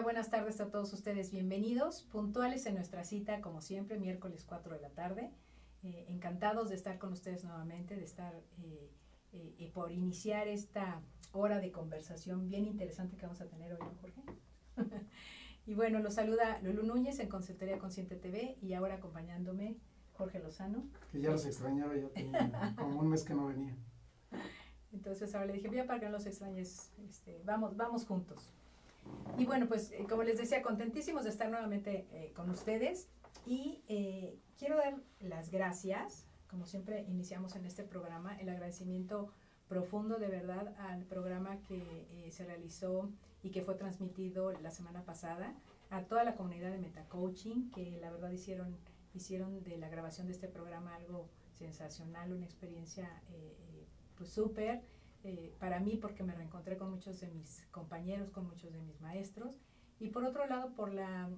buenas tardes a todos ustedes. Bienvenidos, puntuales en nuestra cita, como siempre, miércoles 4 de la tarde. Encantados de estar con ustedes nuevamente, de estar por iniciar esta hora de conversación bien interesante que vamos a tener hoy, ¿no, Jorge? Y bueno, los saluda Lulú Núñez en Consultoría Consciente TV y ahora acompañándome Jorge Lozano. Que ya los extrañaba, ya tenía como un mes que no venía. Entonces ahora le dije, voy a para que no los extrañes, vamos juntos. Y bueno, pues como les decía, contentísimos de estar nuevamente con ustedes y quiero dar las gracias, como siempre iniciamos en este programa, el agradecimiento profundo de verdad al programa que se realizó y que fue transmitido la semana pasada, a toda la comunidad de Metacoaching, que la verdad hicieron de la grabación de este programa algo sensacional, una experiencia pues súper, para mí porque me reencontré con muchos de mis compañeros, con muchos de mis maestros, y por otro lado por la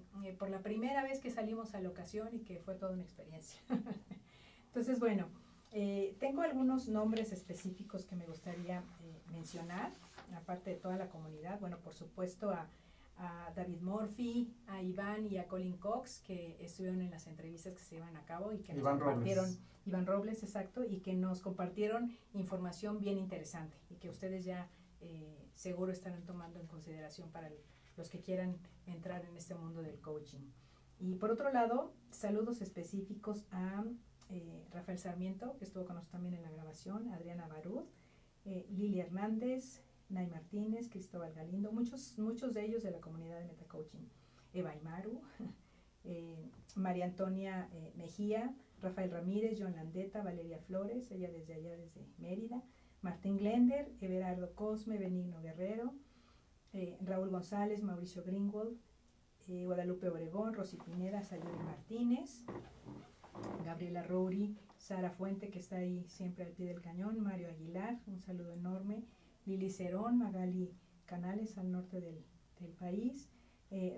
primera vez que salimos a la ocasión y que fue toda una experiencia. Entonces, bueno, tengo algunos nombres específicos que me gustaría mencionar, aparte de toda la comunidad. Bueno, por supuesto a David Murphy, a Iván y a Colin Cox, que estuvieron en las entrevistas que se llevan a cabo y que nos compartieron, Iván Robles, exacto, y que nos compartieron información bien interesante y que ustedes ya seguro estarán tomando en consideración para los que quieran entrar en este mundo del coaching. Y por otro lado, saludos específicos a Rafael Sarmiento, que estuvo con nosotros también en la grabación, Adriana Barud, Lili Hernández, Nay Martínez, Cristóbal Galindo, muchos de ellos de la comunidad de Metacoaching, Eva Aymaru, María Antonia Mejía, Rafael Ramírez, Joan Landeta, Valeria Flores, ella desde allá, desde Mérida, Martín Glender, Everardo Cosme, Benigno Guerrero, Raúl González, Mauricio Greenwald, Guadalupe Obregón, Rosy Pineda, Sayuri Martínez, Gabriela Rouri, Sara Fuente, que está ahí siempre al pie del cañón, Mario Aguilar, un saludo enorme, Lili Cerón, Magali Canales al norte del país,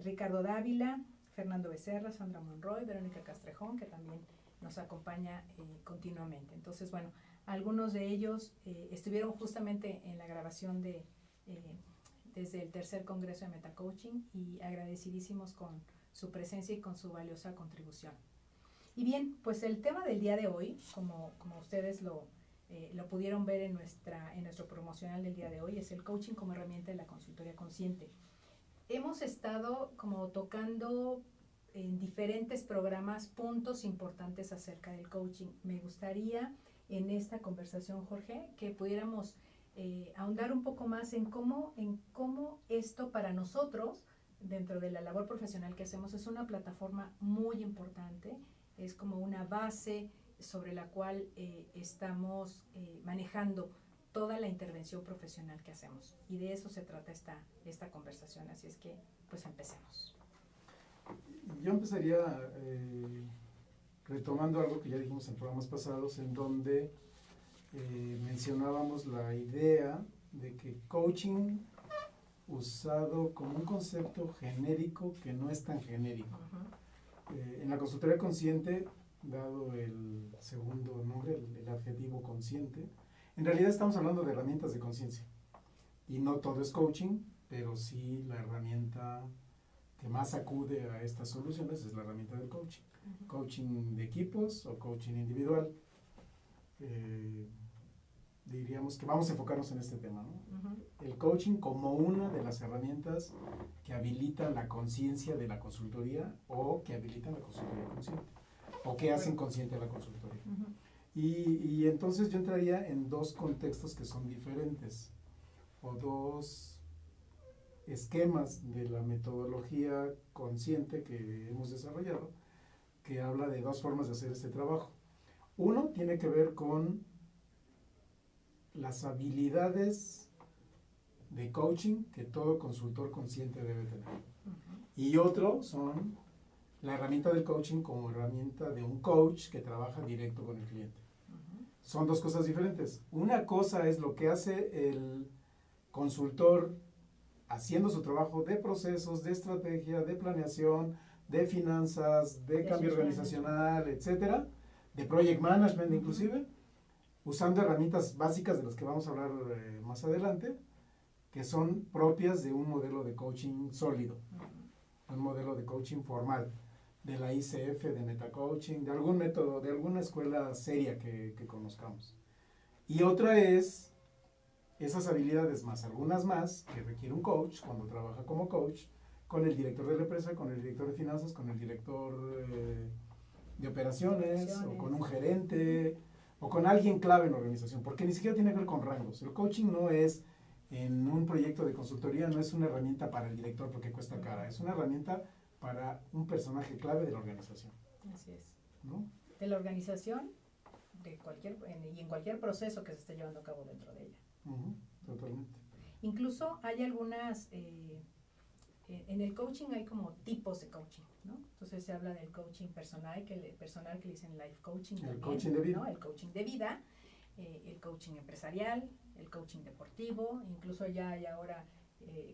Ricardo Dávila, Fernando Becerra, Sandra Monroy, Verónica Castrejón, que también nos acompaña continuamente. Entonces, bueno, algunos de ellos estuvieron justamente en la grabación desde el tercer congreso de Metacoaching y agradecidísimos con su presencia y con su valiosa contribución. Y bien, pues el tema del día de hoy, como ustedes lo pudieron ver en nuestro promocional del día de hoy, es el coaching como herramienta de la consultoría consciente. Hemos estado como tocando en diferentes programas puntos importantes acerca del coaching. Me gustaría en esta conversación, Jorge, que pudiéramos ahondar un poco más en cómo esto para nosotros, dentro de la labor profesional que hacemos, es una plataforma muy importante, es como una base sobre la cual estamos manejando toda la intervención profesional que hacemos. Y de eso se trata esta conversación, así es que pues empecemos. Yo empezaría retomando algo que ya dijimos en programas pasados, en donde mencionábamos la idea de que coaching usado como un concepto genérico que no es tan genérico. En la consultoría consciente, dado el segundo nombre, el adjetivo consciente, en realidad estamos hablando de herramientas de conciencia. Y no todo es coaching, pero sí la herramienta que más acude a estas soluciones es la herramienta del coaching. Coaching de equipos o coaching individual. Diríamos que vamos a enfocarnos en este tema, ¿no? El coaching como una de las herramientas que habilitan la conciencia de la consultoría o que habilitan la consultoría consciente o que hacen consciente la consultoría. Y entonces yo entraría en dos contextos que son diferentes o dos esquemas de la metodología consciente que hemos desarrollado, que habla de dos formas de hacer este trabajo. Uno tiene que ver con las habilidades de coaching que todo consultor consciente debe tener. Y otro son la herramienta del coaching como herramienta de un coach que trabaja directo con el cliente. Son dos cosas diferentes. Una cosa es lo que hace el consultor haciendo su trabajo de procesos, de estrategia, de planeación, de finanzas, de cambio organizacional, etcétera, de project management inclusive, usando herramientas básicas de las que vamos a hablar más adelante, que son propias de un modelo de coaching sólido. un modelo de coaching formal, de la ICF, de metacoaching, de algún método, de alguna escuela seria que conozcamos. Y otra es esas habilidades más, algunas más, que requiere un coach cuando trabaja como coach, con el director de la empresa, con el director de finanzas, con el director de operaciones, o con un gerente, o con alguien clave en la organización, porque ni siquiera tiene que ver con rangos. El coaching no es, en un proyecto de consultoría, no es una herramienta para el director porque cuesta cara, es una herramienta para un personaje clave de la organización. Así es. ¿No? De la organización y en cualquier proceso que se esté llevando a cabo dentro de ella. Totalmente. Incluso hay algunas, en el coaching hay como tipos de coaching, ¿no? Entonces se habla del coaching personal, que le dicen life coaching. El también, coaching de vida. ¿no? El coaching de vida, el coaching empresarial, el coaching deportivo, incluso ya hay ahora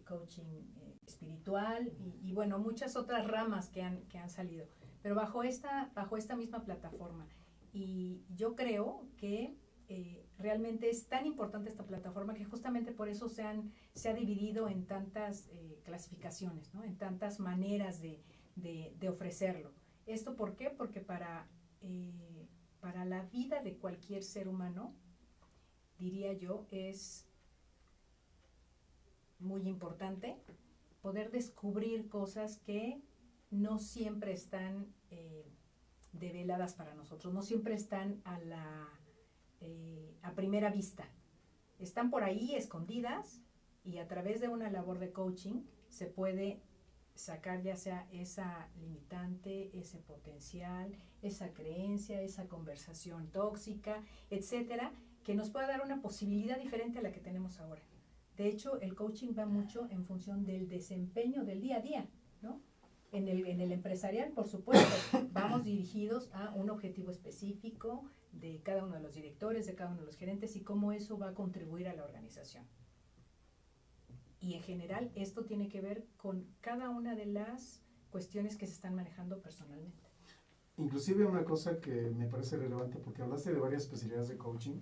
coaching espiritual y bueno, muchas otras ramas que han salido, pero bajo esta misma plataforma. Y yo creo que realmente es tan importante esta plataforma que justamente por eso se ha dividido en tantas clasificaciones, ¿no? En tantas maneras de ofrecerlo. ¿Esto por qué? Porque para la vida de cualquier ser humano, diría yo, es muy importante poder descubrir cosas que no siempre están develadas para nosotros, no siempre están a primera vista. Están por ahí escondidas y a través de una labor de coaching se puede sacar ya sea esa limitante, ese potencial, esa creencia, esa conversación tóxica, etcétera, que nos pueda dar una posibilidad diferente a la que tenemos ahora. De hecho, el coaching va mucho en función del desempeño del día a día, ¿no? En el empresarial, por supuesto, vamos dirigidos a un objetivo específico de cada uno de los directores, de cada uno de los gerentes y cómo eso va a contribuir a la organización. Y en general, esto tiene que ver con cada una de las cuestiones que se están manejando personalmente. Inclusive una cosa que me parece relevante, porque hablaste de varias especialidades de coaching,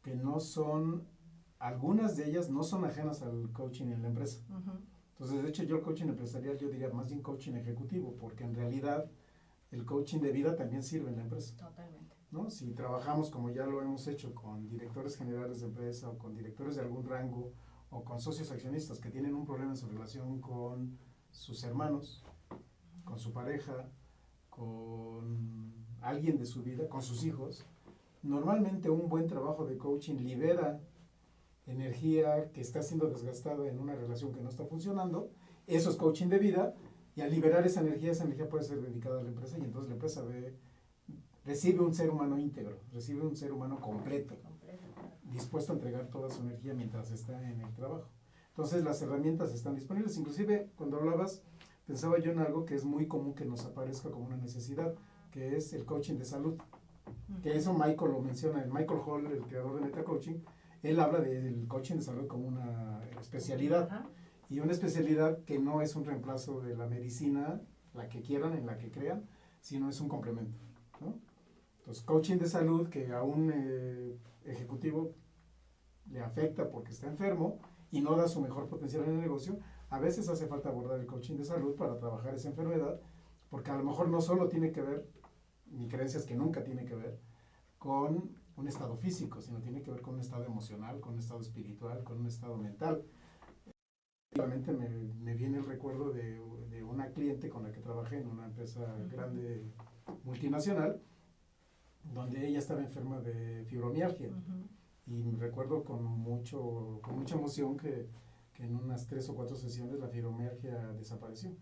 que no son, algunas de ellas no son ajenas al coaching en la empresa. Entonces, de hecho, yo el coaching empresarial, yo diría más bien coaching ejecutivo, porque en realidad el coaching de vida también sirve en la empresa. Totalmente. ¿No? Si trabajamos, como ya lo hemos hecho, con directores generales de empresa o con directores de algún rango o con socios accionistas que tienen un problema en su relación con sus hermanos, con su pareja, con alguien de su vida, con sus hijos, normalmente un buen trabajo de coaching libera energía que está siendo desgastada en una relación que no está funcionando. Eso es coaching de vida, y al liberar esa energía puede ser dedicada a la empresa, y entonces la empresa recibe un ser humano íntegro, recibe un ser humano completo, dispuesto a entregar toda su energía mientras está en el trabajo. Entonces las herramientas están disponibles. Inclusive cuando hablabas, pensaba yo en algo que es muy común que nos aparezca como una necesidad, que es el coaching de salud. Que eso Michael lo menciona, el Michael Hall, el creador de Metacoaching, él habla del coaching de salud como una especialidad, y una especialidad que no es un reemplazo de la medicina, la que quieran, en la que crean, sino es un complemento, ¿no? Entonces, coaching de salud que a un ejecutivo le afecta porque está enfermo y no da su mejor potencial en el negocio, a veces hace falta abordar el coaching de salud para trabajar esa enfermedad, porque a lo mejor no solo tiene que ver, mi creencia es que nunca tiene que ver con un estado físico, sino tiene que ver con un estado emocional, con un estado espiritual, con un estado mental. Realmente me viene el recuerdo de una cliente con la que trabajé en una empresa grande multinacional, donde ella estaba enferma de fibromialgia. Y recuerdo con mucha emoción que en unas 3 o 4 sesiones la fibromialgia desapareció.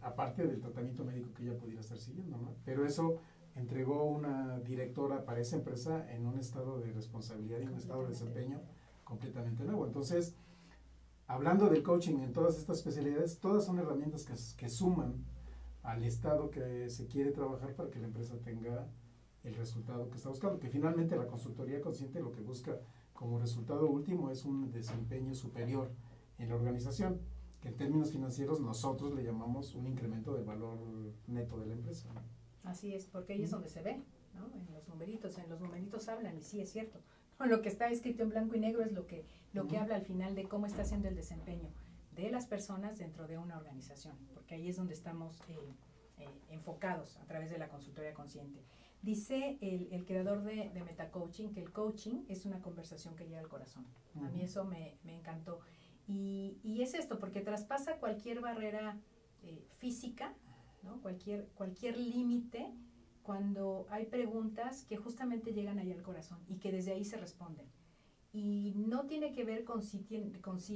Aparte del tratamiento médico que ella pudiera estar siguiendo, ¿no? Pero eso entregó una directora para esa empresa en un estado de responsabilidad y un estado de desempeño completamente nuevo. Entonces, hablando del coaching en todas estas especialidades, todas son herramientas que suman al estado que se quiere trabajar para que la empresa tenga el resultado que está buscando, que finalmente la consultoría consciente lo que busca como resultado último es un desempeño superior en la organización, que en términos financieros nosotros le llamamos un incremento del valor neto de la empresa, ¿no? Así es, porque ahí es donde se ve, ¿no? En los numeritos hablan, y sí es cierto. Lo que está escrito en blanco y negro es lo que habla al final de cómo está haciendo el desempeño. de las personas dentro de una organización, porque ahí es donde estamos enfocados a través de la consultoría consciente. Dice el creador de Metacoaching que el coaching es una conversación que llega al corazón. A mí eso me encantó. Y es esto, porque traspasa cualquier barrera física, ¿no? Cualquier límite, cuando hay preguntas que justamente llegan ahí al corazón y que desde ahí se responden. Y no tiene que ver con si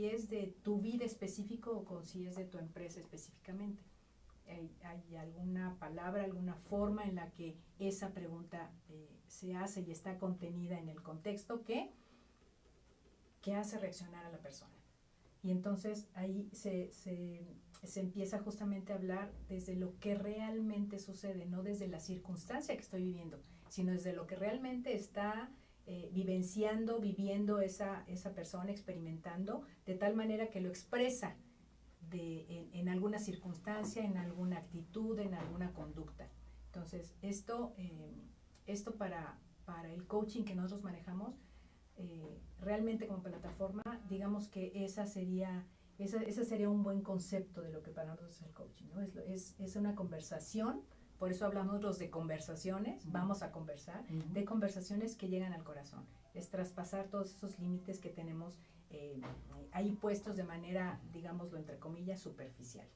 es de tu vida específico o con si es de tu empresa específicamente. Hay alguna palabra, alguna forma en la que esa pregunta se hace y está contenida en el contexto que hace reaccionar a la persona. Y entonces ahí se empieza justamente a hablar desde lo que realmente sucede, no desde la circunstancia que estoy viviendo, sino desde lo que realmente está viviendo esa persona, experimentando, de tal manera que lo expresa en alguna circunstancia, en alguna actitud, en alguna conducta. Entonces, esto para el coaching que nosotros manejamos, realmente como plataforma, digamos que esa sería un buen concepto de lo que para nosotros es el coaching, ¿no? Es una conversación, por eso hablamos nosotros de conversaciones, vamos a conversar, de conversaciones que llegan al corazón. Es traspasar todos esos límites que tenemos ahí puestos de manera, digámoslo entre comillas, superficial.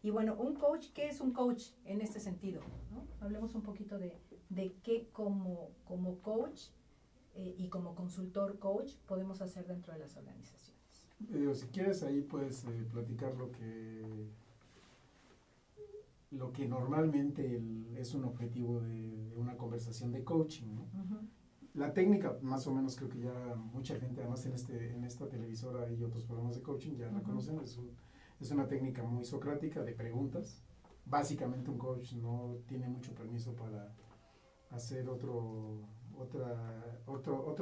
Y bueno, un coach, ¿qué es un coach en este sentido? ¿No? Hablemos un poquito de qué como coach y como consultor coach podemos hacer dentro de las organizaciones. Si quieres ahí puedes platicar lo que normalmente es un objetivo de una conversación de coaching, ¿no? La técnica, más o menos creo que ya mucha gente, además en esta televisora y otros programas de coaching ya la conocen, es una técnica muy socrática de preguntas. Básicamente un coach no tiene mucho permiso para hacer otro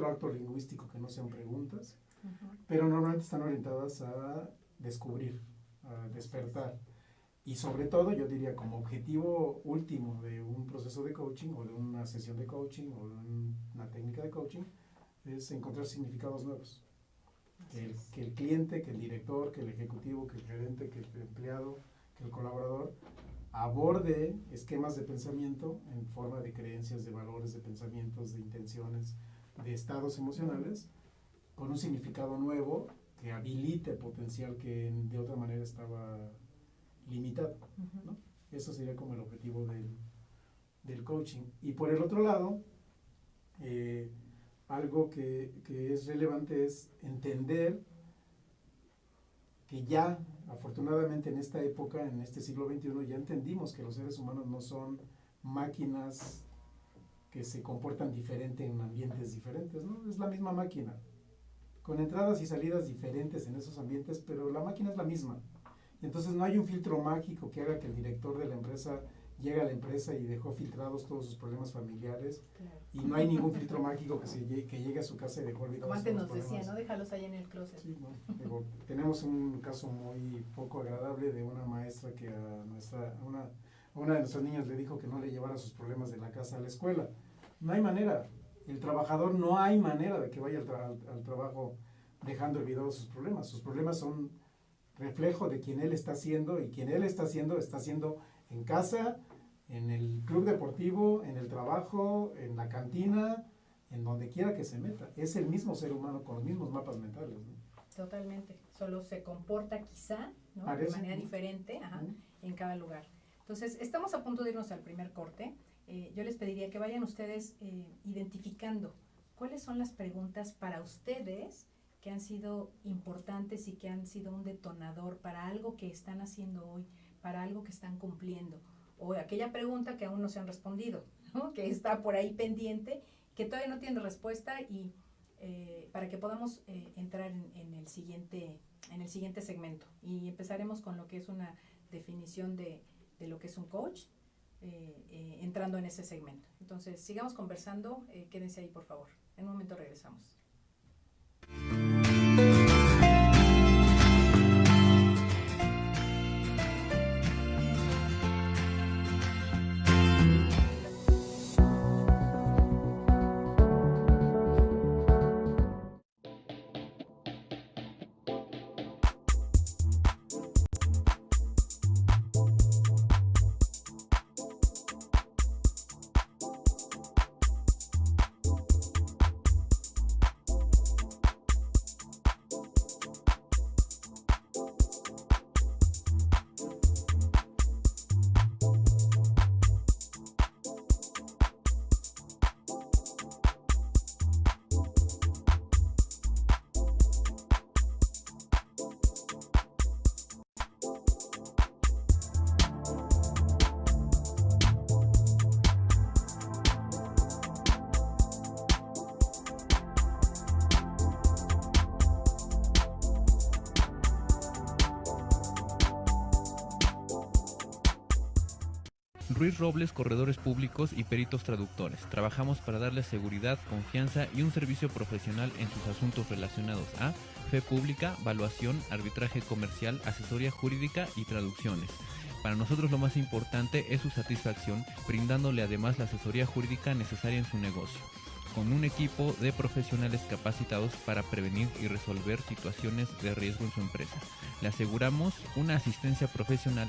acto lingüístico que no sean preguntas, pero normalmente están orientadas a descubrir, a despertar. Y sobre todo, yo diría, como objetivo último de un proceso de coaching o de una sesión de coaching o de una técnica de coaching, es encontrar significados nuevos. Que el cliente, que el director, que el ejecutivo, que el gerente, que el empleado, que el colaborador aborde esquemas de pensamiento en forma de creencias, de valores, de pensamientos, de intenciones, de estados emocionales, con un significado nuevo que habilite el potencial que de otra manera estaba limitado, ¿no? Eso sería como el objetivo del coaching. Y por el otro lado, algo que es relevante es entender que ya, afortunadamente en esta época, en este siglo XXI, ya entendimos que los seres humanos no son máquinas que se comportan diferente en ambientes diferentes, ¿no? Es la misma máquina, con entradas y salidas diferentes en esos ambientes, pero la máquina es la misma. Entonces no hay un filtro mágico que haga que el director de la empresa llegue a la empresa y dejó filtrados todos sus problemas familiares. Claro. Y no hay ningún filtro mágico que llegue a su casa y dejó olvidados. Como antes nos decía, ¿no? Déjalos ahí en el closet. Sí, ¿no? Tenemos un caso muy poco agradable de una maestra que a una de nuestras niñas le dijo que no le llevara sus problemas de la casa a la escuela. No hay manera. El trabajador no hay manera de que vaya al trabajo dejando olvidados sus problemas. Sus problemas son reflejo de quien él está haciendo, y quien él está haciendo en casa, en el club deportivo, en el trabajo, en la cantina, en donde quiera que se meta. Es el mismo ser humano con los mismos mapas mentales, ¿no? Totalmente. Solo se comporta quizá, ¿no? De manera diferente en cada lugar. Entonces, estamos a punto de irnos al primer corte. Yo les pediría que vayan ustedes identificando cuáles son las preguntas para ustedes que han sido importantes y que han sido un detonador para algo que están haciendo hoy, para algo que están cumpliendo, o aquella pregunta que aún no se han respondido, ¿no? Que está por ahí pendiente, que todavía no tiene respuesta, y para que podamos entrar en el siguiente segmento. Y empezaremos con lo que es una definición de lo que es un coach, entrando en ese segmento. Entonces, sigamos conversando, quédense ahí por favor. En un momento regresamos. Ruiz Robles, corredores públicos y peritos traductores. Trabajamos para darles seguridad, confianza y un servicio profesional en sus asuntos relacionados a fe pública, valuación, arbitraje comercial, asesoría jurídica y traducciones. Para nosotros lo más importante es su satisfacción, brindándole además la asesoría jurídica necesaria en su negocio, con un equipo de profesionales capacitados para prevenir y resolver situaciones de riesgo en su empresa. Le aseguramos una asistencia profesional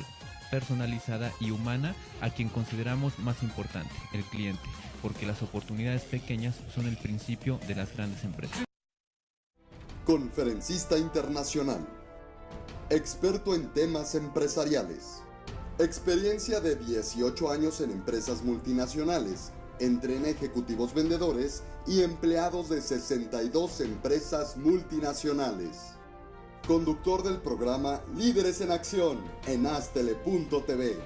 personalizada y humana a quien consideramos más importante, el cliente, porque las oportunidades pequeñas son el principio de las grandes empresas. Conferencista internacional, experto en temas empresariales, experiencia de 18 años en empresas multinacionales, entrena ejecutivos vendedores y empleados de 62 empresas multinacionales. Conductor del programa Líderes en Acción en Astele.tv.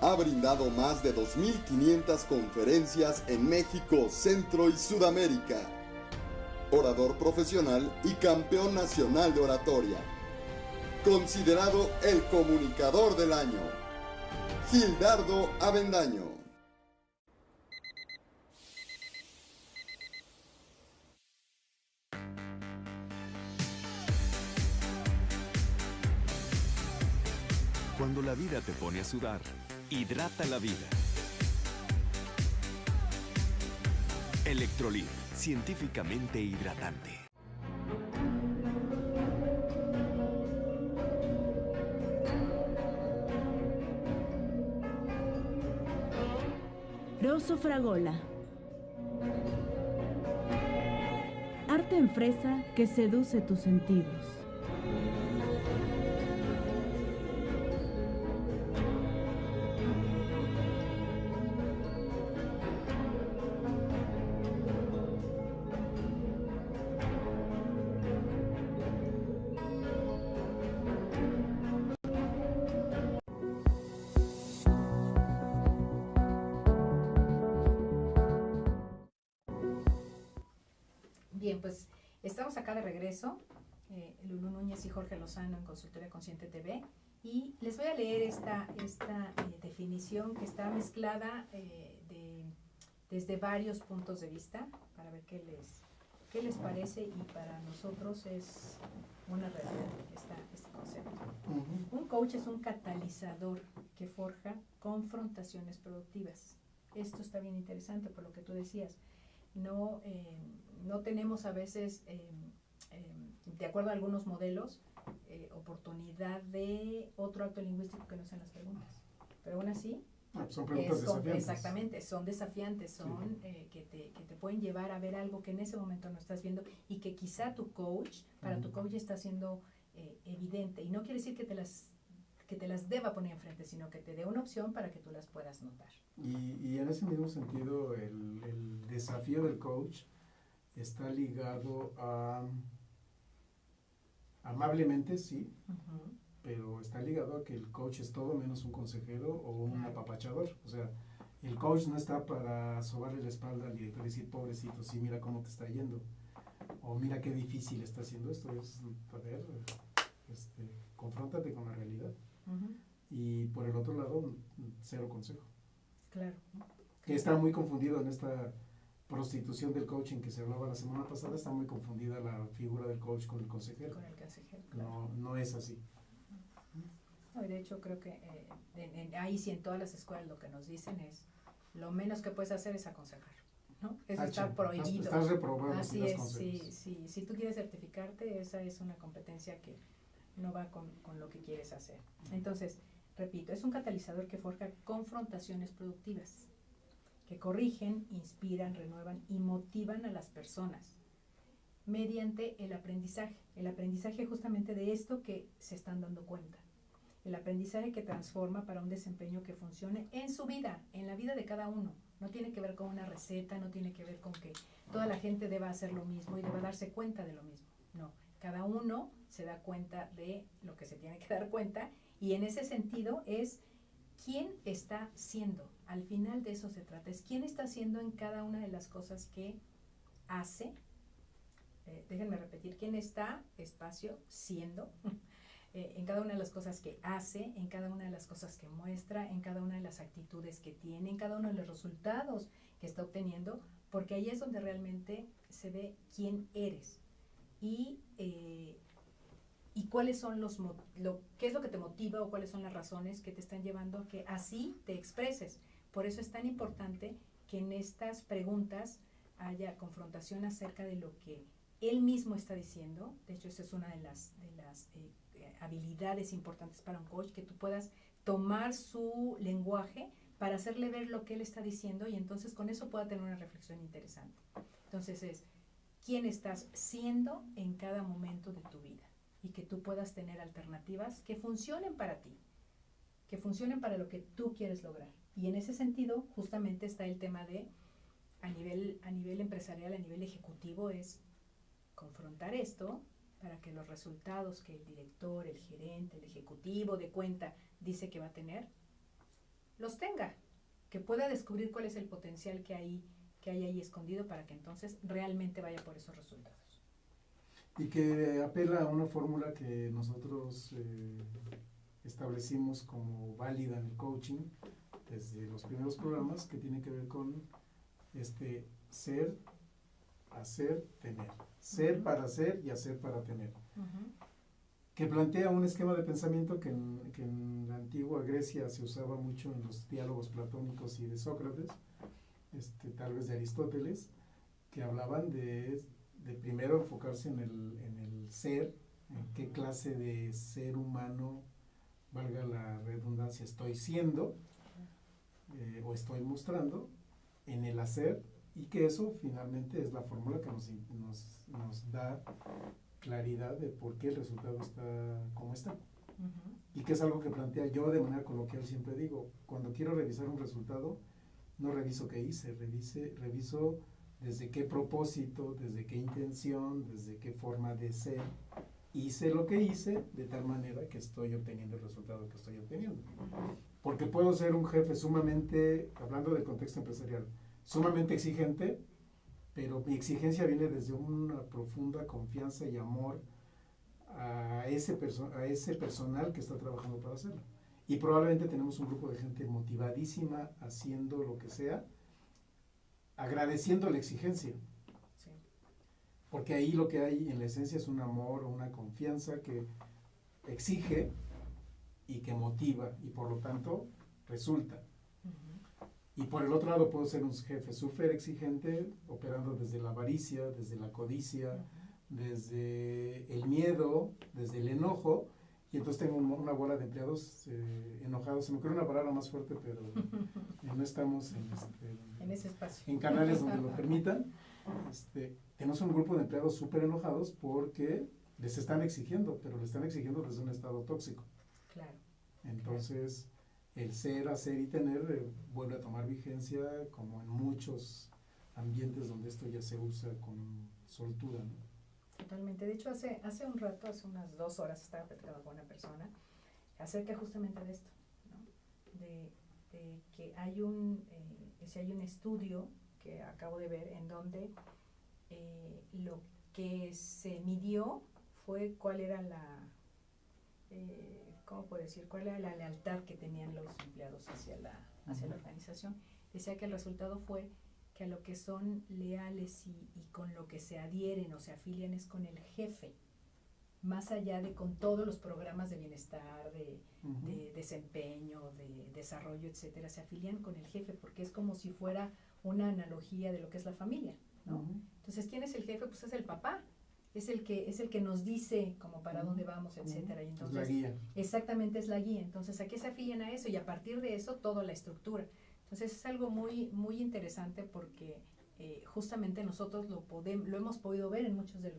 Ha brindado más de 2.500 conferencias en México, Centro y Sudamérica. Orador profesional y campeón nacional de oratoria. Considerado el comunicador del año. Gildardo Avendaño. Cuando la vida te pone a sudar, hidrata la vida. Electrolit, científicamente hidratante. Rosso Fragola. Arte en fresa que seduce tus sentidos. Bien, pues estamos acá de regreso, Lulú Núñez y Jorge Lozano en Consultoría Consciente TV, y les voy a leer esta definición que está mezclada desde varios puntos de vista para ver qué les parece, y para nosotros es una realidad este concepto. Un coach es un catalizador que forja confrontaciones productivas. Esto está bien interesante por lo que tú decías. No tenemos a veces, de acuerdo a algunos modelos, oportunidad de otro acto lingüístico que no sean las preguntas. Pero aún así, son preguntas desafiantes. Exactamente, son desafiantes, son sí. que te pueden llevar a ver algo que en ese momento no estás viendo y que quizá para tu coach está siendo evidente. Y no quiere decir que te las deba poner enfrente, sino que te dé una opción para que tú las puedas notar. Y en ese mismo sentido, el desafío del coach está ligado a, amablemente sí, pero está ligado a que el coach es todo menos un consejero o un apapachador. O sea, el coach no está para sobarle la espalda al director y decir, pobrecito, sí, mira cómo te está yendo, o mira qué difícil está haciendo esto. Es, a ver, confróntate con la realidad. Y por el otro lado, cero consejo. Claro. Que está muy confundido en esta prostitución del coaching que se hablaba la semana pasada, está muy confundida la figura del coach con el consejero. Con el consejero, claro. No es así. No, de hecho, creo que ahí sí en todas las escuelas lo que nos dicen es, lo menos que puedes hacer es aconsejar, ¿no? Eso está prohibido. Estás reprobado. Así es, sí. Si tú quieres certificarte, esa es una competencia que no va con lo que quieres hacer. Entonces, repito, es un catalizador que forja confrontaciones productivas, que corrigen, inspiran, renuevan y motivan a las personas mediante el aprendizaje justamente de esto que se están dando cuenta, el aprendizaje que transforma para un desempeño que funcione en su vida, en la vida de cada uno. No tiene que ver con una receta, no tiene que ver con que toda la gente deba hacer lo mismo y deba darse cuenta de lo mismo. No, cada uno se da cuenta de lo que se tiene que dar cuenta, y en ese sentido es quién está siendo. Al final de eso se trata, es quién está haciendo en cada una de las cosas que hace. Déjenme repetir, quién está, espacio, siendo en cada una de las cosas que hace, en cada una de las cosas que muestra, en cada una de las actitudes que tiene, en cada uno de los resultados que está obteniendo, porque ahí es donde realmente se ve quién eres y cuáles son qué es lo que te motiva o cuáles son las razones que te están llevando a que así te expreses. Por eso es tan importante que en estas preguntas haya confrontación acerca de lo que él mismo está diciendo. De hecho, esa es una de las habilidades importantes para un coach, que tú puedas tomar su lenguaje para hacerle ver lo que él está diciendo y entonces con eso pueda tener una reflexión interesante. Entonces es quién estás siendo en cada momento de tu vida y que tú puedas tener alternativas que funcionen para ti, que funcionen para lo que tú quieres lograr. Y en ese sentido justamente está el tema de a nivel empresarial, a nivel ejecutivo, es confrontar esto para que los resultados que el director, el gerente, el ejecutivo de cuenta dice que va a tener, los tenga, que pueda descubrir cuál es el potencial que hay ahí escondido para que entonces realmente vaya por esos resultados. Y que apela a una fórmula que nosotros establecimos como válida en el coaching desde los primeros programas, que tiene que ver con ser, hacer, tener. Ser para hacer y hacer para tener. Que plantea un esquema de pensamiento que en la antigua Grecia se usaba mucho en los diálogos platónicos y de Sócrates, tal vez de Aristóteles, que hablaban de primero enfocarse en el ser, en qué clase de ser humano, valga la redundancia, estoy siendo o estoy mostrando, en el hacer, y que eso finalmente es la fórmula que nos da claridad de por qué el resultado está como está. Y que es algo que plantea yo de manera coloquial, siempre digo, cuando quiero revisar un resultado, no reviso qué hice, reviso desde qué propósito, desde qué intención, desde qué forma de ser hice lo que hice, de tal manera que estoy obteniendo el resultado que estoy obteniendo. Porque puedo ser un jefe sumamente, hablando del contexto empresarial, sumamente exigente, pero mi exigencia viene desde una profunda confianza y amor a ese personal que está trabajando para hacerlo. Y probablemente tenemos un grupo de gente motivadísima haciendo lo que sea, agradeciendo la exigencia. Sí. Porque ahí lo que hay en la esencia es un amor o una confianza que exige y que motiva y por lo tanto resulta. Y por el otro lado puedo ser un jefe súper exigente, operando desde la avaricia, desde la codicia, desde el miedo, desde el enojo, y entonces tengo una bola de empleados enojados. Se me ocurre una palabra más fuerte, pero no estamos en ese espacio, en canales donde lo permitan. Tenemos un grupo de empleados súper enojados porque les están exigiendo, pero le están exigiendo desde un estado tóxico. Claro. Entonces, el ser, hacer y tener vuelve a tomar vigencia, como en muchos ambientes donde esto ya se usa con soltura, ¿no? Totalmente. De hecho, hace un rato, hace unas 2 horas, estaba platicando con una persona acerca justamente de esto, ¿no? De que hay un estudio que acabo de ver en donde lo que se midió fue cuál era ¿cómo puedo decir? ¿Cuál era la lealtad que tenían los empleados hacia la organización? Decía que el resultado fue que a lo que son leales y con lo que se adhieren o se afilian es con el jefe, más allá de con todos los programas de bienestar, de desempeño, de desarrollo, etcétera, se afilian con el jefe porque es como si fuera una analogía de lo que es la familia, ¿no? Entonces, ¿quién es el jefe? Pues es el papá. Es el que nos dice como para dónde vamos, etcétera. Y entonces, es la guía. Exactamente, es la guía. Entonces, ¿a qué se afilian a eso? Y a partir de eso, toda la estructura. Entonces, es algo muy, muy interesante porque justamente nosotros lo hemos podido ver en muchos de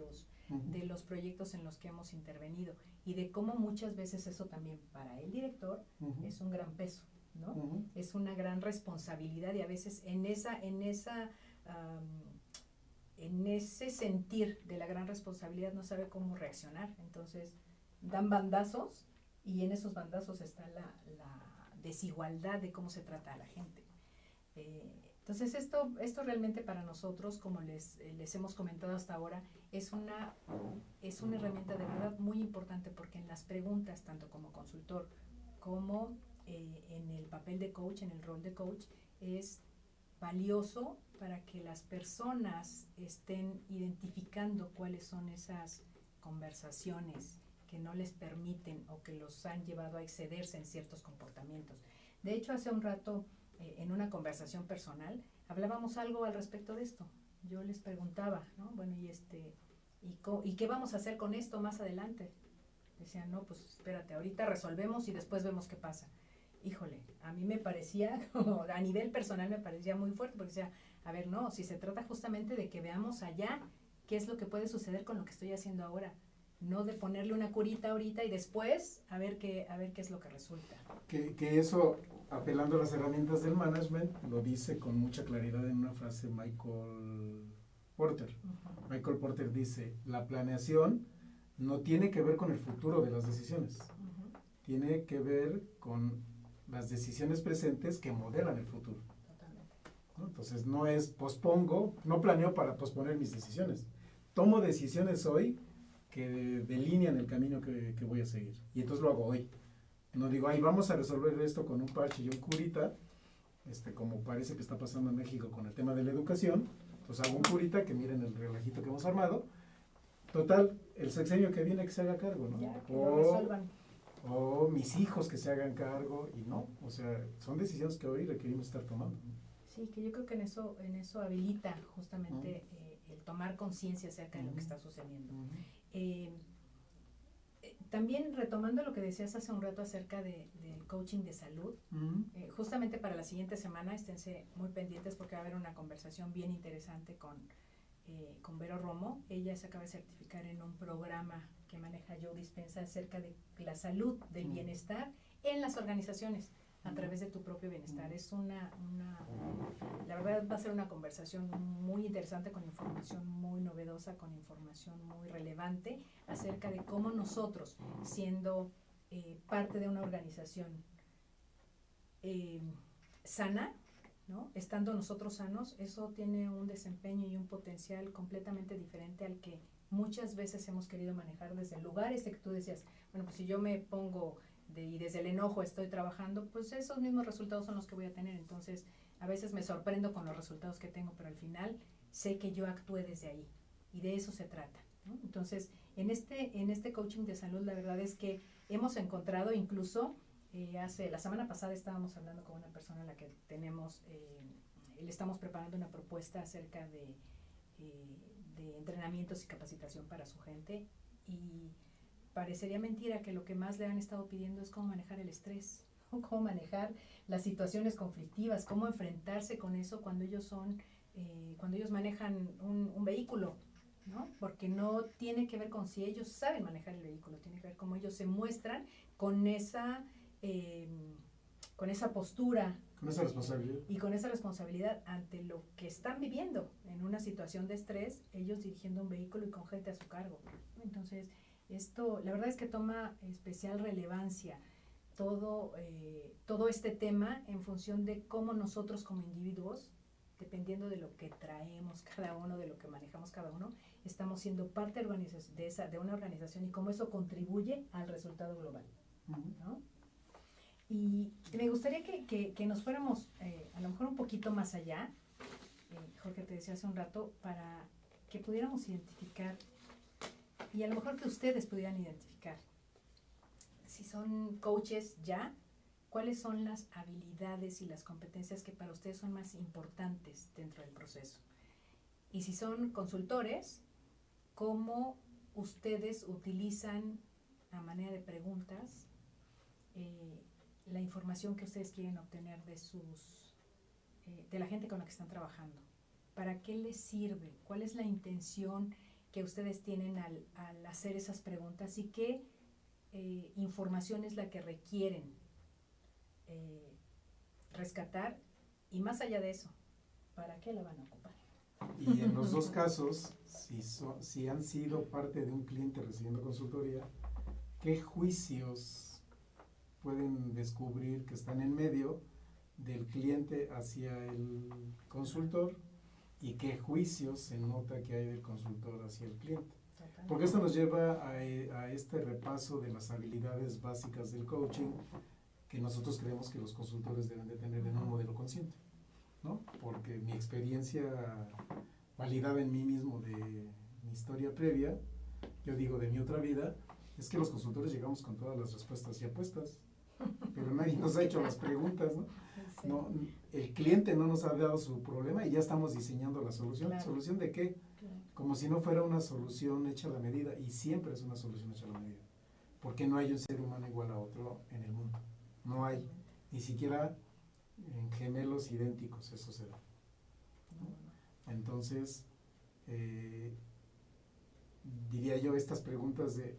los proyectos en los que hemos intervenido y de cómo muchas veces eso también para el director es un gran peso, ¿no? Es una gran responsabilidad y a veces en ese sentir de la gran responsabilidad no sabe cómo reaccionar. Entonces dan bandazos y en esos bandazos está la desigualdad de cómo se trata a la gente. Entonces esto realmente para nosotros, como les hemos comentado hasta ahora, es una herramienta de verdad muy importante, porque en las preguntas, tanto como consultor como en el papel de coach, en el rol de coach, es valioso para que las personas estén identificando cuáles son esas conversaciones que no les permiten o que los han llevado a excederse en ciertos comportamientos. De hecho, hace un rato, en una conversación personal, hablábamos algo al respecto de esto. Yo les preguntaba, ¿no? Bueno, ¿y qué vamos a hacer con esto más adelante? Decían, no, pues espérate, ahorita resolvemos y después vemos qué pasa. Híjole, a mí me parecía, como a nivel personal me parecía muy fuerte, porque decía, a ver, no, si se trata justamente de que veamos allá qué es lo que puede suceder con lo que estoy haciendo ahora, no de ponerle una curita ahorita y después a ver qué es lo que resulta. Que eso, apelando a las herramientas del management, lo dice con mucha claridad en una frase Michael Porter. Uh-huh. Michael Porter dice, la planeación no tiene que ver con el futuro de las decisiones, uh-huh, tiene que ver con las decisiones presentes que modelan el futuro. Totalmente. ¿No? Entonces no es pospongo, no planeo para posponer mis decisiones. Tomo decisiones hoy que delinean el camino que voy a seguir. Y entonces lo hago hoy. No digo, vamos a resolver esto con un parche y un curita, como parece que está pasando en México con el tema de la educación. Entonces hago un curita, que miren el relajito que hemos armado. Total, el sexenio que viene que se haga cargo, ¿no? Ya, que lo resuelvan. O mis hijos que se hagan cargo, y no, o sea, son decisiones que hoy requerimos estar tomando. Sí, que yo creo que en eso habilita justamente el tomar conciencia acerca de lo que está sucediendo. También retomando lo que decías hace un rato acerca del coaching de salud, justamente para la siguiente semana esténse muy pendientes, porque va a haber una conversación bien interesante con Vero Romo. Ella se acaba de certificar en un programa que maneja Joe Dispenza acerca de la salud, del bienestar en las organizaciones a través de tu propio bienestar. Es la verdad va a ser una conversación muy interesante, con información muy novedosa, con información muy relevante acerca de cómo nosotros, siendo parte de una organización sana, ¿no? Estando nosotros sanos, eso tiene un desempeño y un potencial completamente diferente al que muchas veces hemos querido manejar desde lugares que tú decías, bueno, pues si yo me pongo y desde el enojo estoy trabajando, pues esos mismos resultados son los que voy a tener. Entonces, a veces me sorprendo con los resultados que tengo, pero al final sé que yo actué desde ahí, y de eso se trata, ¿no? Entonces, en este coaching de salud, la verdad es que hemos encontrado, incluso la semana pasada estábamos hablando con una persona a la que le estamos preparando una propuesta acerca de entrenamientos y capacitación para su gente, y parecería mentira que lo que más le han estado pidiendo es cómo manejar el estrés, cómo manejar las situaciones conflictivas, cómo enfrentarse con eso cuando ellos manejan un vehículo, ¿no? Porque no tiene que ver con si ellos saben manejar el vehículo, tiene que ver cómo ellos se muestran con esa postura, con esa responsabilidad, y con esa responsabilidad ante lo que están viviendo en una situación de estrés, ellos dirigiendo un vehículo y con gente a su cargo. Entonces, esto, la verdad es que toma especial relevancia todo este tema en función de cómo nosotros como individuos, dependiendo de lo que traemos cada uno, de lo que manejamos cada uno, estamos siendo parte de una organización, y cómo eso contribuye al resultado global, ¿no? Y me gustaría que nos fuéramos a lo mejor un poquito más allá, Jorge, te decía hace un rato, para que pudiéramos identificar, y a lo mejor que ustedes pudieran identificar, si son coaches ya, cuáles son las habilidades y las competencias que para ustedes son más importantes dentro del proceso. Y si son consultores, cómo ustedes utilizan a manera de preguntas la información que ustedes quieren obtener de la gente con la que están trabajando. ¿Para qué les sirve? ¿Cuál es la intención que ustedes tienen al hacer esas preguntas? ¿Y qué información es la que requieren rescatar? Y más allá de eso, ¿para qué la van a ocupar? Y en los dos casos, si han sido parte de un cliente recibiendo consultoría, ¿qué juicios pueden descubrir que están en medio del cliente hacia el consultor y qué juicios se nota que hay del consultor hacia el cliente. Porque esto nos lleva a este repaso de las habilidades básicas del coaching que nosotros creemos que los consultores deben de tener en un modelo consciente, ¿no? Porque mi experiencia validada en mí mismo de mi historia previa, yo digo de mi otra vida, es que los consultores llegamos con todas las respuestas ya puestas, pero nadie nos ha hecho las preguntas, ¿no? Sí. No, el cliente no nos ha dado su problema y ya estamos diseñando la solución. Claro. ¿Solución de qué? Claro. Como si no fuera una solución hecha a la medida, y siempre es una solución hecha a la medida, porque no hay un ser humano igual a otro en el mundo. No hay, ni siquiera en gemelos idénticos, eso se da, ¿no? Entonces, diría yo estas preguntas de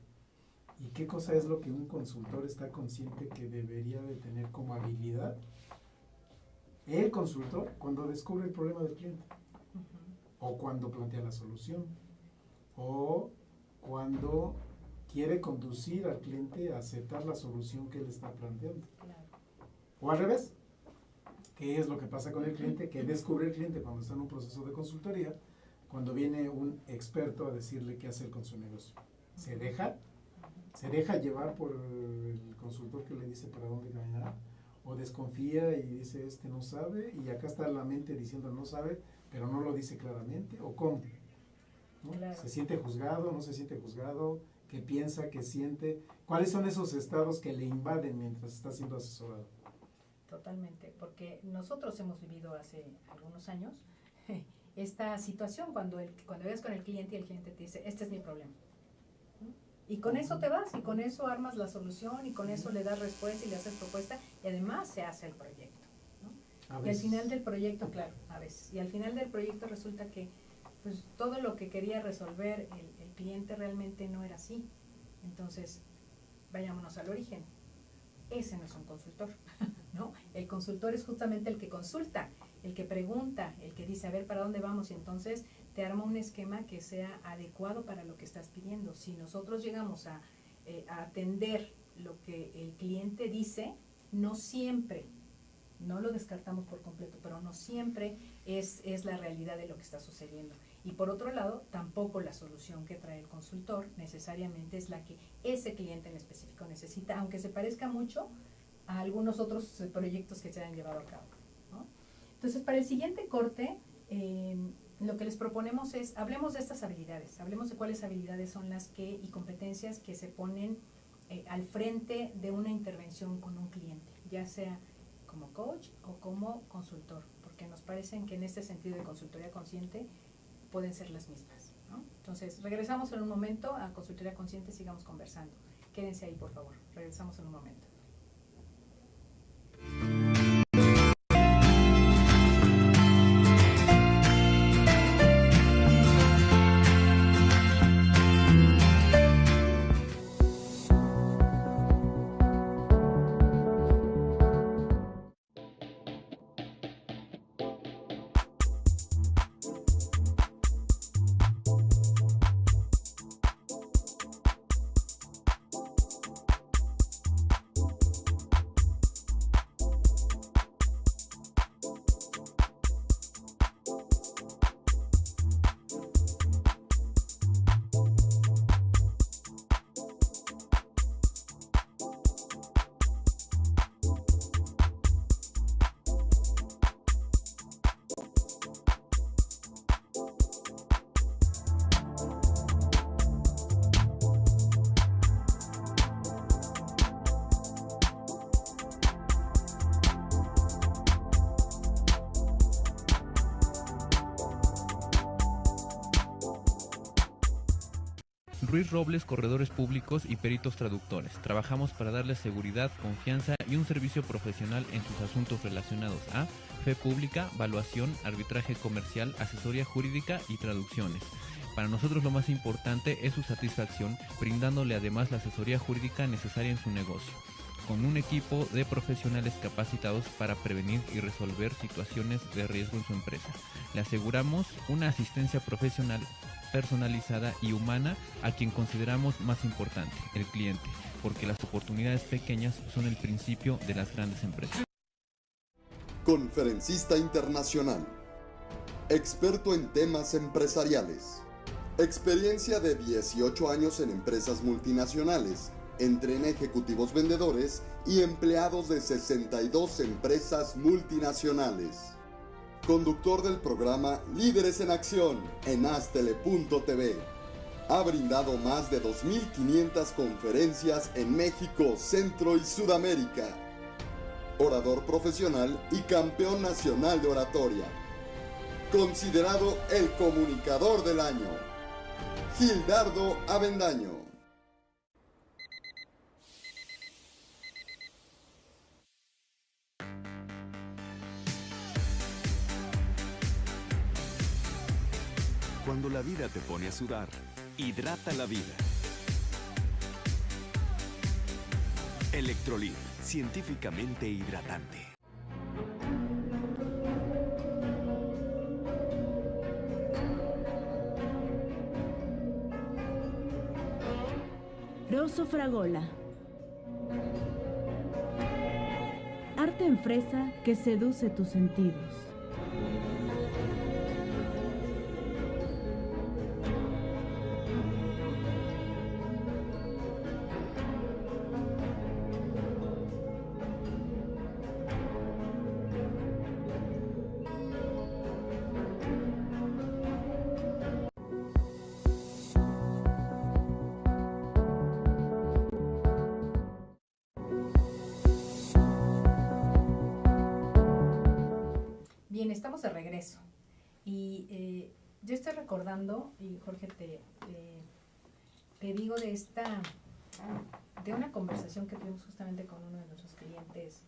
¿y qué cosa es lo que un consultor está consciente que debería de tener como habilidad el consultor cuando descubre el problema del cliente? O cuando plantea la solución, o cuando quiere conducir al cliente a aceptar la solución que él está planteando. Claro. O al revés, ¿qué es lo que pasa con el cliente? Que descubre el cliente cuando está en un proceso de consultoría, cuando viene un experto a decirle qué hacer con su negocio. ¿Se deja llevar por el consultor que le dice para dónde caminar? ¿O desconfía y dice, este no sabe, y acá está la mente diciendo no sabe, pero no lo dice claramente? ¿O cómo? ¿No? Claro. ¿Se siente juzgado? ¿No se siente juzgado? ¿Qué piensa? ¿Qué siente? ¿Cuáles son esos estados que le invaden mientras está siendo asesorado? Totalmente, porque nosotros hemos vivido hace algunos años esta situación cuando llegas con el cliente y el cliente te dice, este es mi problema. Y con eso te vas, y con eso armas la solución, y con eso le das respuesta y le haces propuesta, y además se hace el proyecto, ¿no? Y al final del proyecto, claro, a veces, y al final del proyecto resulta que pues todo lo que quería resolver el cliente realmente no era así. Entonces, vayámonos al origen. Ese no es un consultor, ¿no? El consultor es justamente el que consulta, el que pregunta, el que dice, a ver, ¿para dónde vamos? Y entonces te arma un esquema que sea adecuado para lo que estás pidiendo. Si nosotros llegamos a atender lo que el cliente dice, no siempre, no lo descartamos por completo, pero no siempre es la realidad de lo que está sucediendo. Y por otro lado, tampoco la solución que trae el consultor necesariamente es la que ese cliente en específico necesita, aunque se parezca mucho a algunos otros proyectos que se han llevado a cabo, ¿no? Entonces, para el siguiente corte, lo que les proponemos es, hablemos de estas habilidades, hablemos de cuáles habilidades son las que y competencias que se ponen al frente de una intervención con un cliente, ya sea como coach o como consultor, porque nos parecen que en este sentido de consultoría consciente pueden ser las mismas, ¿no? Entonces, regresamos en un momento a Consultoría Consciente, sigamos conversando. Quédense ahí, por favor. Regresamos en un momento. Ruiz Robles, corredores públicos y peritos traductores. Trabajamos para darles seguridad, confianza y un servicio profesional en sus asuntos relacionados a fe pública, valuación, arbitraje comercial, asesoría jurídica y traducciones. Para nosotros lo más importante es su satisfacción, brindándole además la asesoría jurídica necesaria en su negocio, con un equipo de profesionales capacitados para prevenir y resolver situaciones de riesgo en su empresa. Le aseguramos una asistencia profesional personalizada y humana a quien consideramos más importante, el cliente, porque las oportunidades pequeñas son el principio de las grandes empresas. conferencista internacional, experto en temas empresariales, experiencia de 18 años en empresas multinacionales, entrena ejecutivos vendedores y empleados de 62 empresas multinacionales. Conductor del programa Líderes en Acción en Astele.tv. Ha brindado más de 2.500 conferencias en México, Centro y Sudamérica. Orador profesional y campeón nacional de oratoria. Considerado el comunicador del año. Gildardo Avendaño. Cuando la vida te pone a sudar, hidrata la vida. Electrolit, científicamente hidratante. Rosso Fragola. Arte en fresa que seduce tus sentidos. Bien, estamos de regreso y yo estoy recordando, y Jorge te digo de una conversación que tuvimos justamente con uno de nuestros clientes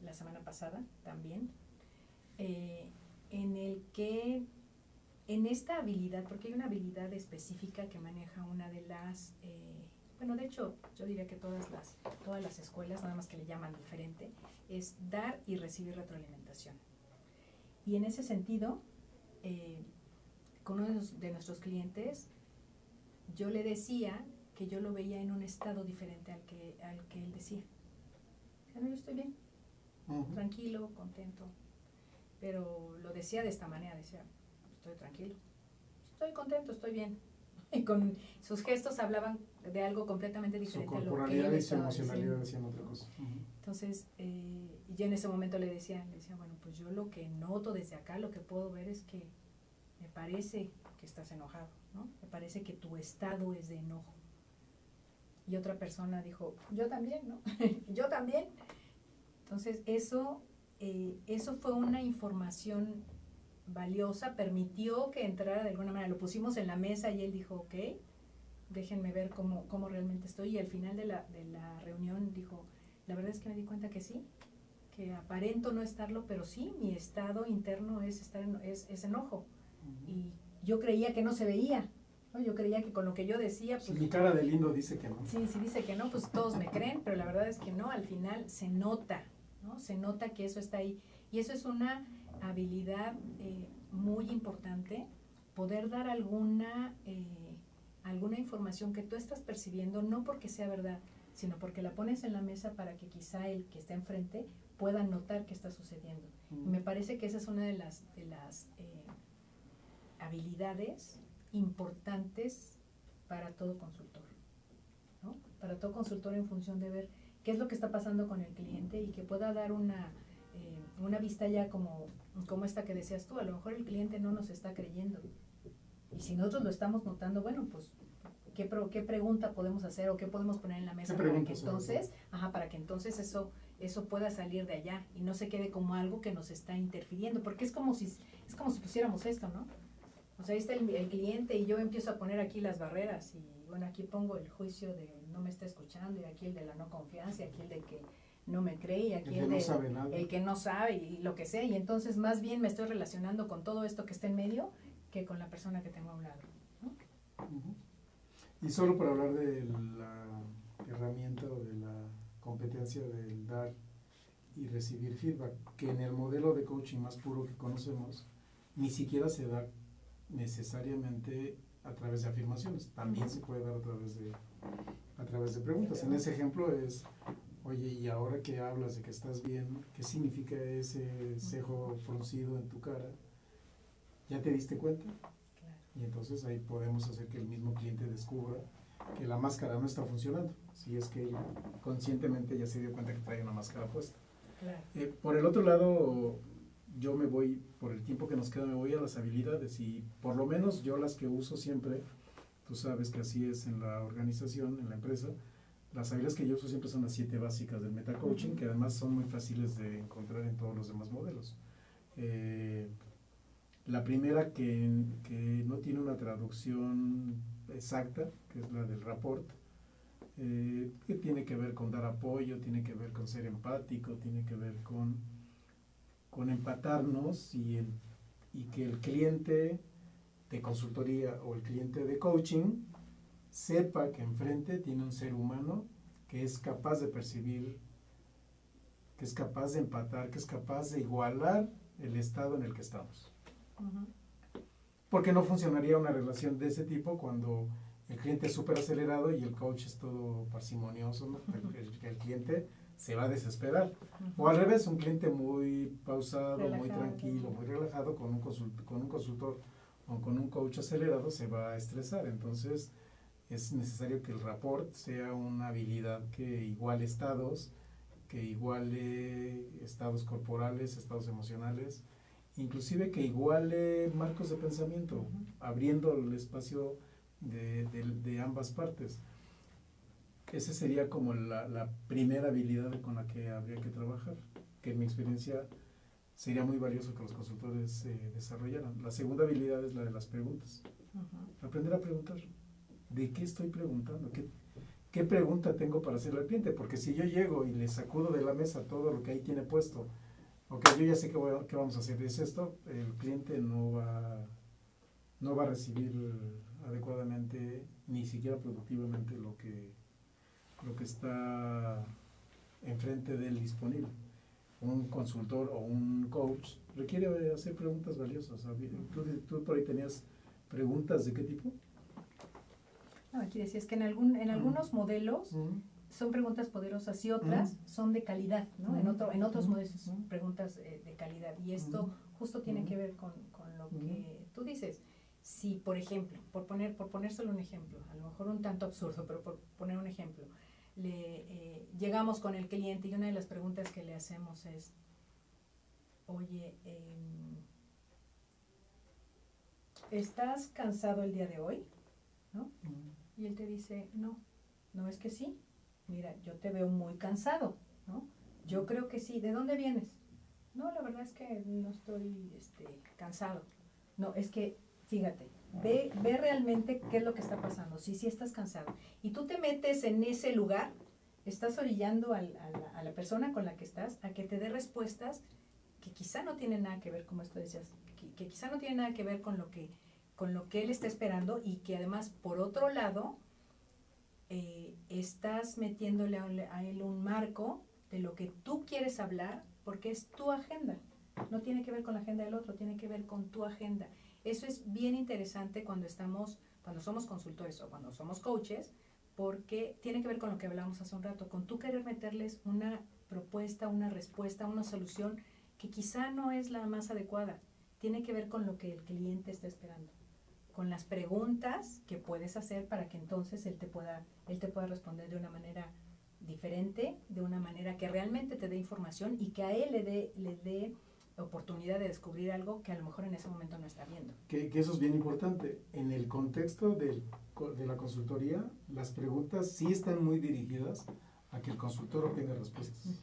la semana pasada también, en el que en esta habilidad, porque hay una habilidad específica que maneja una de las, bueno, de hecho yo diría que todas las escuelas, nada más que le llaman diferente, es dar y recibir retroalimentación. Y en ese sentido, con uno de nuestros clientes, yo le decía que yo lo veía en un estado diferente al que él decía. No, yo estoy bien, tranquilo, contento. Pero lo decía de esta manera, decía, estoy tranquilo, estoy contento, estoy bien. Y con sus gestos hablaban de algo completamente diferente a lo que él corporalidad y su estaba emocionalidad diciendo. decían otra cosa. Entonces, yo en ese momento le decía, bueno, pues yo lo que noto desde acá, lo que puedo ver es que me parece que estás enojado, ¿no? Me parece que tu estado es de enojo. Y otra persona dijo, yo también, ¿no? Yo también. Entonces, eso fue una información valiosa, permitió que entrara de alguna manera. Lo pusimos en la mesa y él dijo, ok, déjenme ver cómo realmente estoy. Y al final de la reunión dijo, la verdad es que me di cuenta que sí, que aparento no estarlo, pero sí, mi estado interno es enojo. Y yo creía que no se veía, ¿no? Yo creía que con lo que yo decía, pues... Si mi cara de lindo dice que no. Sí, si dice que no, pues todos me creen, pero la verdad es que no, al final se nota, ¿no? Se nota que eso está ahí. Y eso es una habilidad muy importante, poder dar alguna información que tú estás percibiendo, no porque sea verdad, sino porque la pones en la mesa para que quizá el que está enfrente pueda notar qué está sucediendo. Y me parece que esa es una de las habilidades importantes para todo consultor, ¿no? Para todo consultor, en función de ver qué es lo que está pasando con el cliente y que pueda dar una vista ya como esta que decías tú. A lo mejor el cliente no nos está creyendo, y si nosotros lo estamos notando, bueno, pues ¿qué pregunta podemos hacer o qué podemos poner en la mesa para que entonces eso pueda salir de allá y no se quede como algo que nos está interfiriendo? Porque es como si pusiéramos esto, ¿no? O sea, ahí está el cliente y yo empiezo a poner aquí las barreras, y bueno, aquí pongo el juicio de no me está escuchando, y aquí el de la no confianza, y aquí el de que no me cree, y aquí el que no sabe y lo que sea, y entonces más bien me estoy relacionando con todo esto que está en medio que con la persona que tengo a un lado, ¿no? Y solo para hablar de la herramienta o de la competencia del dar y recibir feedback, que en el modelo de coaching más puro que conocemos, ni siquiera se da necesariamente a través de afirmaciones, también se puede dar a través de preguntas. En ese ejemplo es, Oye, y ahora que hablas de que estás bien, ¿qué significa ese cejo fruncido en tu cara? ¿Ya te diste cuenta? Claro. Y entonces ahí podemos hacer que el mismo cliente descubra que la máscara no está funcionando, si es que él conscientemente ya se dio cuenta que trae una máscara puesta. Claro. Por el otro lado, yo me voy, por el tiempo que nos queda, me voy a las habilidades, y por lo menos yo las que uso siempre, tú sabes que así es en la organización, en la empresa, las habilidades que yo uso siempre son las 7 básicas del metacoaching, que además son muy fáciles de encontrar en todos los demás modelos. La primera que no tiene una traducción exacta, que es la del rapport, que tiene que ver con dar apoyo, tiene que ver con ser empático, tiene que ver con empatarnos y que el cliente de consultoría o el cliente de coaching sepa que enfrente tiene un ser humano que es capaz de percibir, que es capaz de empatar, que es capaz de igualar el estado en el que estamos. Porque no funcionaría una relación de ese tipo cuando el cliente es súper acelerado y el coach es todo parsimonioso, ¿no? El cliente se va a desesperar. O al revés, un cliente muy pausado, relajado, muy tranquilo, muy relajado, con un consultor o con un coach acelerado se va a estresar. Entonces es necesario que el rapport sea una habilidad que iguale estados, que iguale estados corporales, estados emocionales, inclusive que iguale marcos de pensamiento, abriendo el espacio de ambas partes. Esa sería como la primera habilidad con la que habría que trabajar, que en mi experiencia sería muy valioso que los consultores desarrollaran. La segunda habilidad es la de las preguntas. Aprender a preguntar. ¿De qué estoy preguntando? ¿Qué pregunta tengo para hacerle al cliente? Porque si yo llego y le sacudo de la mesa todo lo que ahí tiene puesto, ok, yo ya sé qué vamos a hacer, es esto, el cliente no va a recibir adecuadamente, ni siquiera productivamente lo que está enfrente de él disponible. Un consultor o un coach requiere hacer preguntas valiosas. ¿Tú por ahí tenías preguntas de qué tipo? No, aquí decías que en algunos modelos son preguntas poderosas y otras son de calidad, ¿no? En otros modelos son preguntas de calidad. Y esto justo tiene que ver con lo que tú dices. Si, por ejemplo, por poner solo un ejemplo, a lo mejor un tanto absurdo, pero por poner un ejemplo, llegamos con el cliente y una de las preguntas que le hacemos es, oye, ¿estás cansado el día de hoy? ¿No? Y él te dice, no es que sí, mira, yo te veo muy cansado, ¿no? Yo creo que sí. ¿De dónde vienes? No, la verdad es que no estoy cansado. No, es que, fíjate, ve realmente qué es lo que está pasando, si sí estás cansado. Y tú te metes en ese lugar, estás orillando a la persona con la que estás a que te dé respuestas que quizá no tienen nada que ver, como esto decías, que quizá no tienen nada que ver con lo que él está esperando, y que además, por otro lado, estás metiéndole a él un marco de lo que tú quieres hablar, porque es tu agenda. No tiene que ver con la agenda del otro, tiene que ver con tu agenda. Eso es bien interesante cuando somos consultores o cuando somos coaches, porque tiene que ver con lo que hablábamos hace un rato, con tú querer meterles una propuesta, una respuesta, una solución que quizá no es la más adecuada. Tiene que ver con lo que el cliente está esperando, con las preguntas que puedes hacer para que entonces él te pueda responder de una manera diferente, de una manera que realmente te dé información y que a él le dé oportunidad de descubrir algo que a lo mejor en ese momento no está viendo. Que eso es bien importante. En el contexto de la consultoría, las preguntas sí están muy dirigidas a que el consultor obtenga respuestas.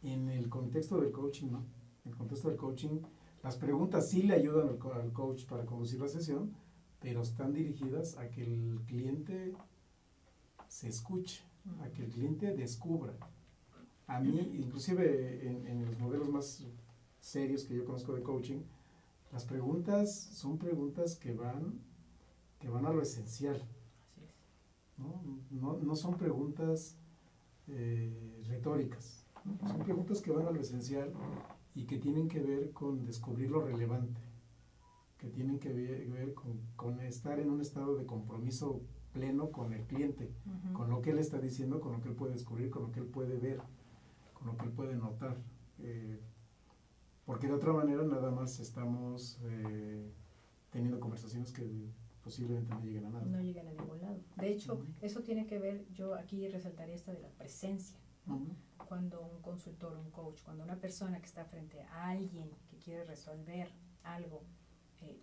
En el contexto del coaching, no. En el contexto del coaching, las preguntas sí le ayudan al coach para conducir la sesión, pero están dirigidas a que el cliente se escuche, a que el cliente descubra. A mí, inclusive en los modelos más serios que yo conozco de coaching, las preguntas son preguntas que van a lo esencial. No son preguntas retóricas, ¿no? Son preguntas que van a lo esencial y que tienen que ver con descubrir lo relevante, que tienen que ver con estar en un estado de compromiso pleno con el cliente, con lo que él está diciendo, con lo que él puede descubrir, con lo que él puede ver, con lo que él puede notar. Porque de otra manera nada más estamos teniendo conversaciones que posiblemente no lleguen a nada. No llegan a ningún lado. De hecho, eso tiene que ver, yo aquí resaltaría esta de la presencia. Cuando un consultor, un coach, cuando una persona que está frente a alguien que quiere resolver algo,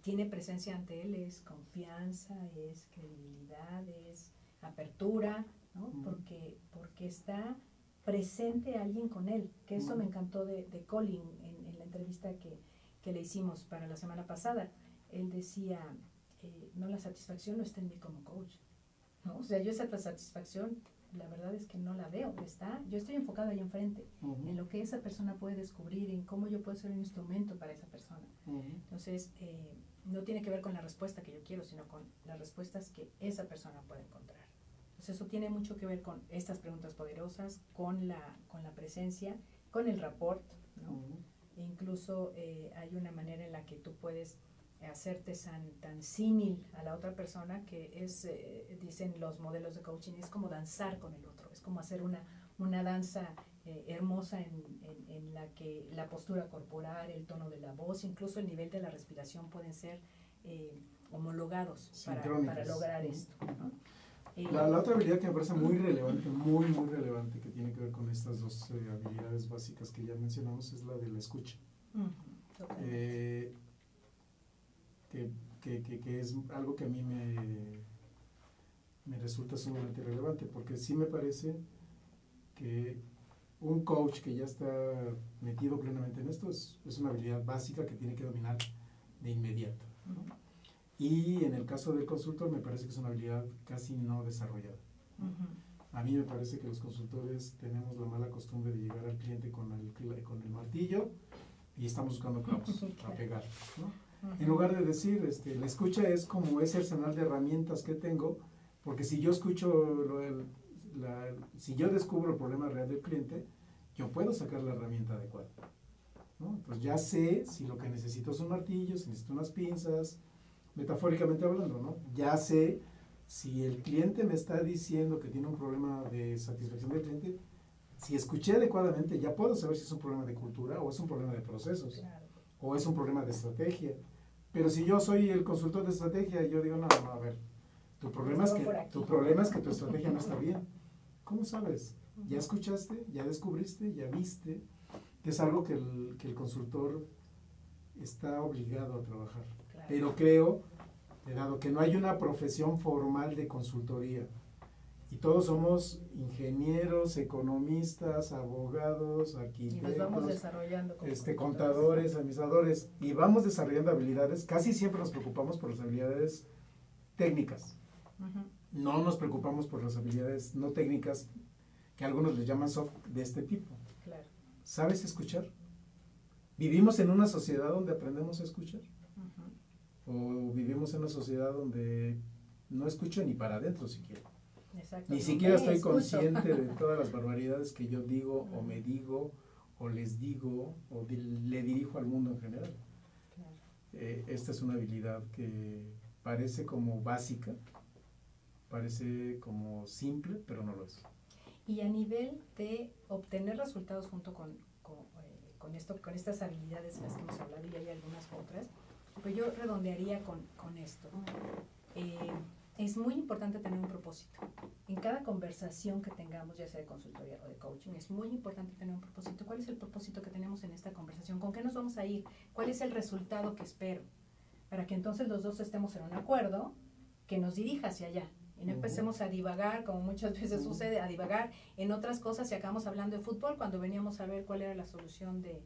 tiene presencia ante él, es confianza, es credibilidad, es apertura, ¿no? Porque está presente alguien con él, que eso me encantó de Colin en la entrevista que le hicimos para la semana pasada. Él decía, no, la satisfacción no está en mí como coach, ¿no? O sea, yo esa satisfacción, la verdad es que no la veo, yo estoy enfocado ahí enfrente, en lo que esa persona puede descubrir, en cómo yo puedo ser un instrumento para esa persona. Entonces, no tiene que ver con la respuesta que yo quiero, sino con las respuestas que esa persona puede encontrar. Entonces, eso tiene mucho que ver con estas preguntas poderosas, con la presencia, con el rapport, ¿no? E incluso hay una manera en la que tú puedes hacerte tan símil a la otra persona que es, dicen los modelos de coaching, es como danzar con el otro, es como hacer una danza hermosa en la que la postura corporal, el tono de la voz, incluso el nivel de la respiración pueden ser homologados para lograr esto, ¿no? La otra habilidad que me parece muy relevante, muy relevante, que tiene que ver con estas dos habilidades básicas que ya mencionamos, es la de la escucha. Que es algo que a mí me resulta sumamente relevante, porque sí me parece que un coach que ya está metido plenamente en esto es una habilidad básica que tiene que dominar de inmediato, ¿no? Y en el caso del consultor me parece que es una habilidad casi no desarrollada. A mí me parece que los consultores tenemos la mala costumbre de llegar al cliente con el martillo y estamos buscando clavos a pegar, ¿no? En lugar de decir, la escucha es como ese arsenal de herramientas que tengo, porque si yo escucho, si yo descubro el problema real del cliente, yo puedo sacar la herramienta adecuada, ¿no? Pues ya sé si lo que necesito es un martillo, si necesito unas pinzas, metafóricamente hablando, ¿no? Ya sé si el cliente me está diciendo que tiene un problema de satisfacción del cliente, si escuché adecuadamente, ya puedo saber si es un problema de cultura o es un problema de procesos. Claro. O es un problema de estrategia. Pero si yo soy el consultor de estrategia, yo digo, no, a ver, tu problema es que tu estrategia no está bien. ¿Cómo sabes? ¿Ya escuchaste? ¿Ya descubriste? ¿Ya viste? Que es algo que el consultor está obligado a trabajar. Claro. Pero creo, dado que no hay una profesión formal de consultoría, y todos somos ingenieros, economistas, abogados, arquitectos, y nos vamos desarrollando como contadores, administradores, y vamos desarrollando habilidades. Casi siempre nos preocupamos por las habilidades técnicas. No nos preocupamos por las habilidades no técnicas, que algunos les llaman soft, de este tipo. Claro. ¿Sabes escuchar? ¿Vivimos en una sociedad donde aprendemos a escuchar? ¿O vivimos en una sociedad donde no escucho ni para adentro siquiera? Exacto. Ni siquiera estoy consciente de todas las barbaridades que yo digo, o me digo, o les digo, o le dirijo al mundo en general. Claro. Esta es una habilidad que parece como básica, parece como simple, pero no lo es. Y a nivel de obtener resultados junto con estas habilidades de las que hemos hablado, y hay algunas otras, pues yo redondearía con esto. Es muy importante tener un propósito. En cada conversación que tengamos, ya sea de consultoría o de coaching, es muy importante tener un propósito. ¿Cuál es el propósito que tenemos en esta conversación? ¿Con qué nos vamos a ir? ¿Cuál es el resultado que espero? Para que entonces los dos estemos en un acuerdo que nos dirija hacia allá. Y no empecemos a divagar, como muchas veces sucede, a divagar en otras cosas y acabamos hablando de fútbol cuando veníamos a ver cuál era la solución de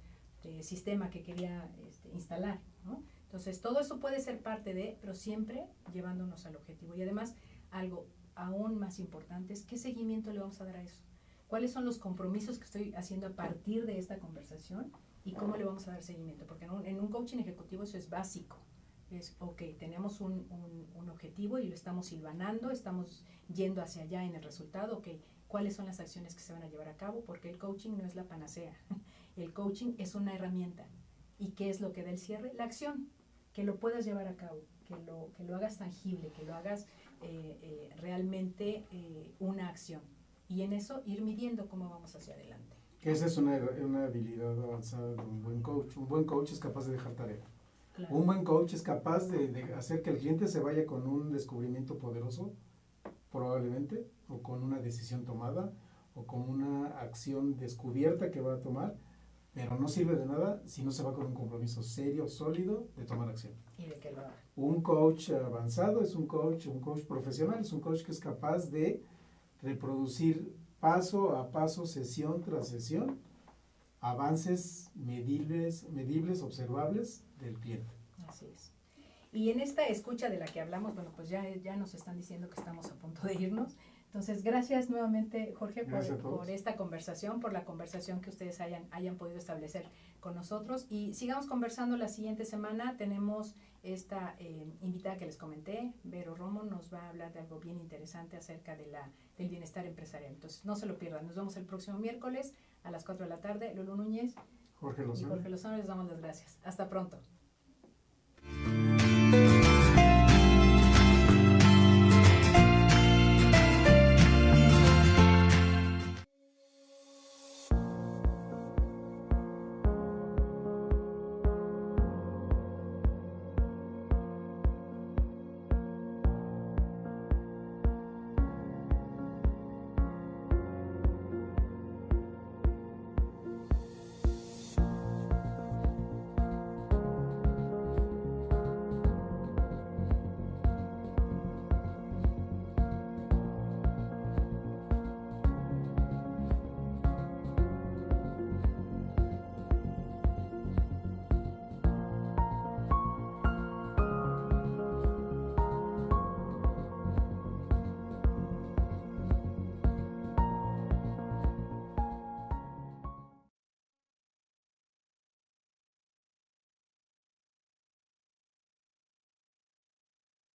sistema que quería instalar, ¿no? Entonces, todo eso puede ser parte de, pero siempre llevándonos al objetivo. Y además, algo aún más importante es qué seguimiento le vamos a dar a eso. ¿Cuáles son los compromisos que estoy haciendo a partir de esta conversación y cómo le vamos a dar seguimiento? Porque en un coaching ejecutivo eso es básico. Es, ok, tenemos un objetivo y lo estamos hilvanando, estamos yendo hacia allá en el resultado. Ok, ¿cuáles son las acciones que se van a llevar a cabo? Porque el coaching no es la panacea. El coaching es una herramienta. ¿Y qué es lo que da el cierre? La acción. Que lo puedas llevar a cabo, que lo hagas tangible, que lo hagas realmente una acción. Y en eso ir midiendo cómo vamos hacia adelante. Esa es una habilidad avanzada de un buen coach. Un buen coach es capaz de dejar tarea. Claro. Un buen coach es capaz de hacer que el cliente se vaya con un descubrimiento poderoso, probablemente, o con una decisión tomada, o con una acción descubierta que va a tomar, pero no sirve de nada si no se va con un compromiso serio, sólido, de tomar acción. Y de que lo haga. Un coach avanzado es un coach profesional, es un coach que es capaz de reproducir paso a paso, sesión tras sesión, avances medibles, observables del cliente. Así es. Y en esta escucha de la que hablamos, bueno, pues ya nos están diciendo que estamos a punto de irnos. Entonces, gracias nuevamente, Jorge, por esta conversación, por la conversación que ustedes hayan podido establecer con nosotros. Y sigamos conversando la siguiente semana. Tenemos esta invitada que les comenté, Vero Romo, nos va a hablar de algo bien interesante acerca del bienestar empresarial. Entonces, no se lo pierdan. Nos vemos el próximo miércoles a las 4 de la tarde. Lulu Núñez Jorge Lozano, les damos las gracias. Hasta pronto.